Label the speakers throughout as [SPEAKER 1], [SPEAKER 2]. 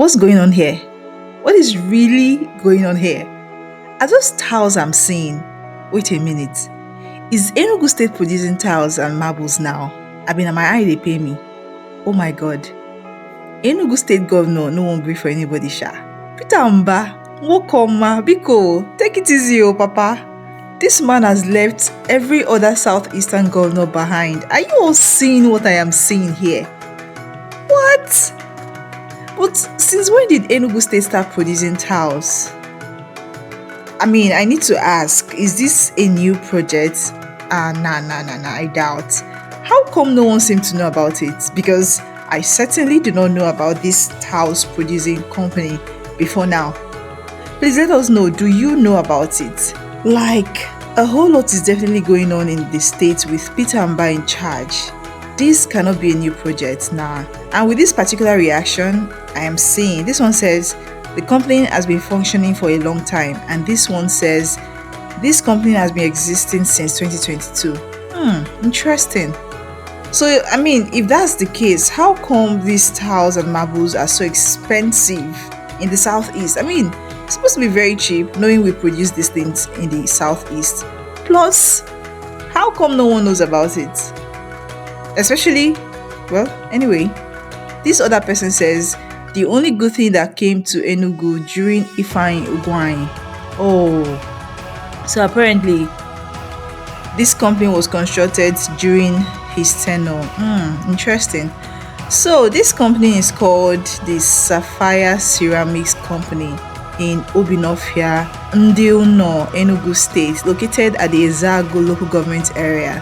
[SPEAKER 1] what's going on here? What is really going on here? Are those tiles I'm seeing? Wait a minute. Is Enugu State producing tiles and marbles now? I mean, am my eye they pay me? Oh my god. Enugu State governor no one gree for anybody, sha. Peter Mba, Wokoma, Biko, take it easy, oh papa. This man has left every other southeastern governor behind. Are you all seeing what I am seeing here? What? But since when did Enugu State start producing tiles? I mean, I need to ask, is this a new project? Nah, I doubt. How come no one seemed to know about it? Because I certainly do not know about this tiles producing company before now. Please let us know, do you know about it? Like, a whole lot is definitely going on in the state with Peter Mba in charge. This cannot be a new project now. And with this particular reaction I am seeing, this one says the company has been functioning for a long time, and this one says this company has been existing since 2022. Interesting. So, I mean, if that's the case, how come these tiles and marbles are so expensive in the southeast? I mean, it's supposed to be very cheap, knowing we produce these things in the southeast. Plus, how come no one knows about it? Especially, well, anyway, this other person says the only good thing that came to Enugu during Ifeanyi Ugwuanyi. Oh, so apparently this company was constructed during his tenure. Interesting. So this company is called the Sapphire Ceramics Company in Obinofia Ndiuno, Enugu State, located at the Ezeagu local government area.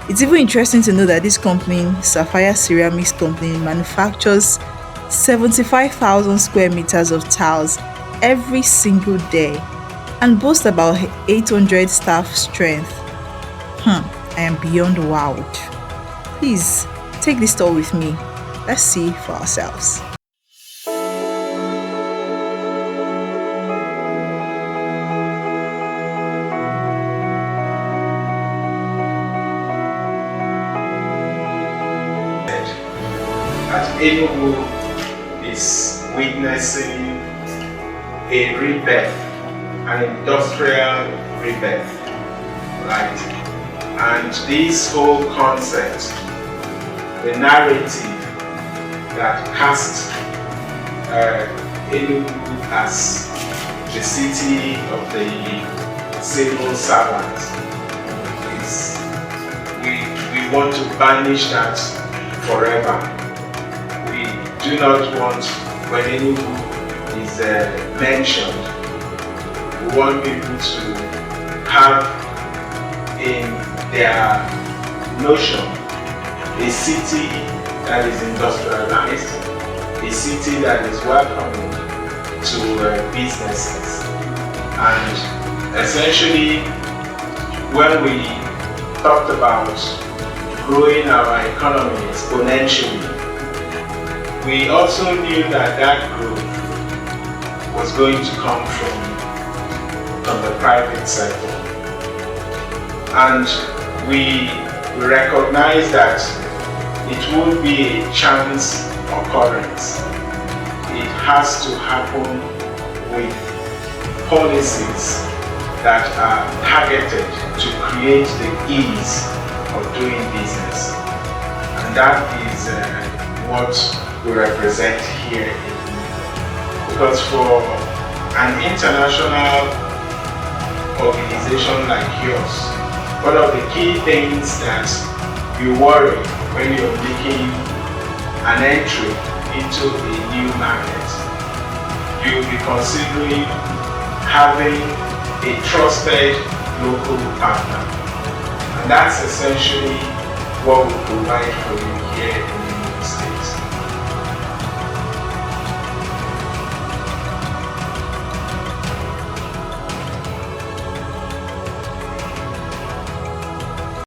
[SPEAKER 1] It's even interesting to know that this company, Sapphire Ceramics Company, manufactures 75,000 square meters of tiles every single day and boasts about 800 staff strength. I am beyond wowed. Please take this tour with me. Let's see for ourselves.
[SPEAKER 2] As Enugu is witnessing a rebirth, an industrial rebirth, right? And this whole concept, the narrative that casts Enugu as the city of the civil servant, is we want to banish that forever. We do not want, when Enugu is mentioned, we want people to have in their notion a city that is industrialized, a city that is welcoming to businesses. And essentially, when we talked about growing our economy exponentially, we also knew that that growth was going to come from the private sector. And we recognize that it won't be a chance occurrence. It has to happen with policies that are targeted to create the ease of doing business. And that is what we represent here. Because for an international organization like yours, one of the key things that you worry when you're making an entry into a new market, you'll be considering having a trusted local partner. And that's essentially what we provide for you here in